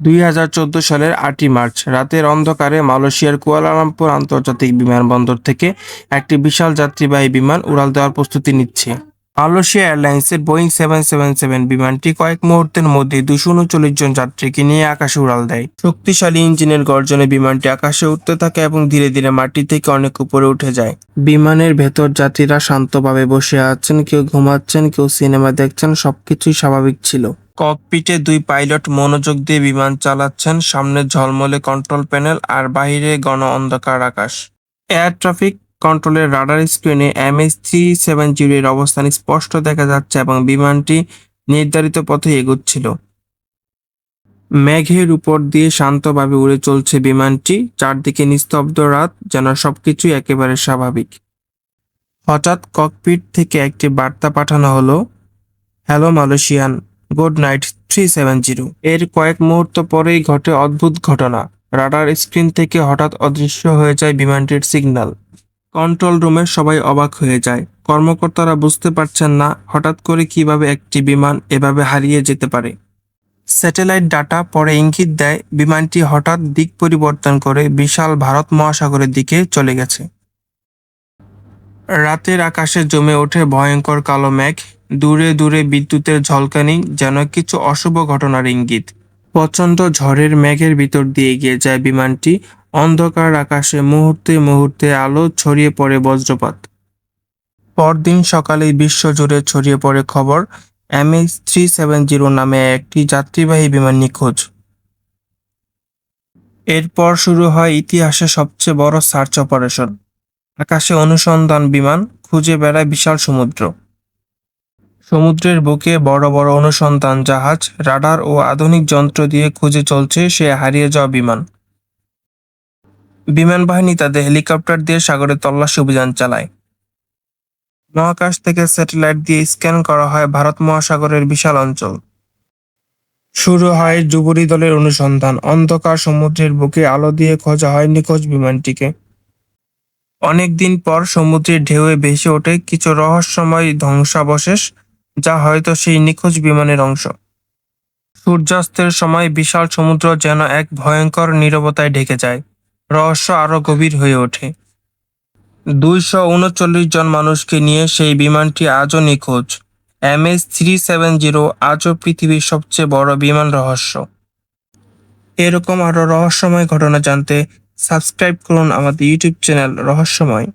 2014 সালের 8ই মার্চ রাতের অন্ধকারে মালয়েশিয়ার কুয়ালালামপুর আন্তর্জাতিক বিমানবন্দর থেকে একটি বিশাল যাত্রীবাহী বিমান উড়াল দেওয়ার প্রস্তুতি নিচ্ছে। মালয়েশিয়া এয়ারলাইন্সের বোয়িং 777 বিমানটি কয়েক মুহূর্তের মধ্যে 239 জন যাত্রীকে নিয়ে আকাশে উড়াল দেয়। শক্তিশালী ইঞ্জিনের গর্জনে বিমানটি আকাশে উঠতে থাকে এবং ধীরে ধীরে মাটি থেকে অনেক উপরে উঠে যায়। বিমানের ভেতর যাত্রীরা শান্তভাবে বসে আছেন, কেউ ঘুমাচ্ছেন, কেউ সিনেমা দেখছেন, সবকিছুই স্বাভাবিক ছিল। ককপিটে দুই পাইলট মনোযোগ দিয়ে বিমান চালাচ্ছেন, সামনে ঝলমলে কন্ট্রোল প্যানেল আর বাইরে ঘন অন্ধকার আকাশ। এয়ার ট্রাফিক কন্ট্রোলের রাডার স্ক্রিনে MH370 এর অবস্থান স্পষ্ট দেখা যাচ্ছে এবং বিমানটি নির্ধারিত পথে এগোচ্ছিল। মেঘের উপর দিয়ে শান্তভাবে উড়ে চলছে বিমানটি, চারদিকে নিস্তব্ধ রাত, যেন সবকিছুই একেবারে স্বাভাবিক। হঠাৎ ককপিট থেকে একটি বার্তা পাঠানো হলো, হ্যালো মালয়েশিয়ান, গুড নাইট 370। এর কয়েক মুহূর্ত পরেই ঘটে অদ্ভুত ঘটনা। রাডার স্ক্রিন থেকে হঠাৎ অদৃশ্য হয়ে যায় বিমানটির সিগন্যাল। কন্ট্রোল রুমে সবাই অবাক হয়ে যায়। কর্মকর্তারা বুঝতে পারছেন না হঠাৎ করে কিভাবে একটি বিমান এভাবে হারিয়ে যেতে পারে। স্যাটেলাইট ডাটা পরে ইঙ্গিত দেয় বিমানটি হঠাৎ দিক পরিবর্তন করে বিশাল ভারত মহাসাগরের দিকে চলে গেছে। রাতের আকাশে জমে ওঠে ভয়ঙ্কর কালো মেঘ, দূরে দূরে বিদ্যুতের ঝলকানি, যেন কিছু অশুভ ঘটনার ইঙ্গিত। প্রচণ্ড ঝড়ের মেঘের ভিতর দিয়ে এগিয়ে যায় বিমানটি, অন্ধকার আকাশে মুহূর্তে মুহূর্তে আলো ছড়িয়ে পড়ে বজ্রপাত। পরদিন সকালেই বিশ্বজুড়ে ছড়িয়ে পড়ে খবর, MH370 নামে একটি যাত্রীবাহী বিমান নিখোঁজ। এরপর শুরু হয় ইতিহাসে সবচেয়ে বড় সার্চ অপারেশন। আকাশে অনুসন্ধান বিমান খুঁজে বেড়ায় বিশাল সমুদ্র। সমুদ্রের বুকে বড় বড় অনুসন্ধান জাহাজ, রাডার ও আধুনিক যন্ত্র দিয়ে খুঁজে চলছে সে হারিয়ে যাওয়া বিমান। বিমান বাহিনী তাদের হেলিকপ্টার দিয়ে সাগরে তল্লাশি অভিযান চালায়। মহাকাশ থেকে স্যাটেলাইট দিয়ে স্ক্যান করা হয় ভারত মহাসাগরের বিশাল অঞ্চল। শুরু হয় ডুবুরি দলের অনুসন্ধান। অন্ধকার সমুদ্রের বুকে আলো দিয়ে খোঁজা হয় নিখোঁজ বিমানটিকে। অনেকদিন পর সমুদ্রের ঢেউয়ে ভেসে ওঠে কিছু রহস্যময় ধ্বংসাবশেষ, যা হয়তো সেই নিখোঁজ বিমানের অংশ। সূর্যাস্তের সময় বিশাল সমুদ্র যেন এক ভয়ঙ্কর নীরবতায় ঢেকে যায়। রহস্য আরো গভীর হয়ে ওঠে। 239 জন মানুষকে নিয়ে সেই বিমানটি আজও নিখোঁজ। MH370 আজও পৃথিবীর সবচেয়ে বড় বিমান রহস্য। এরকম আরো রহস্যময় ঘটনা জানতে সাবস্ক্রাইব করুন আমাদের ইউটিউব চ্যানেল রহস্যময়।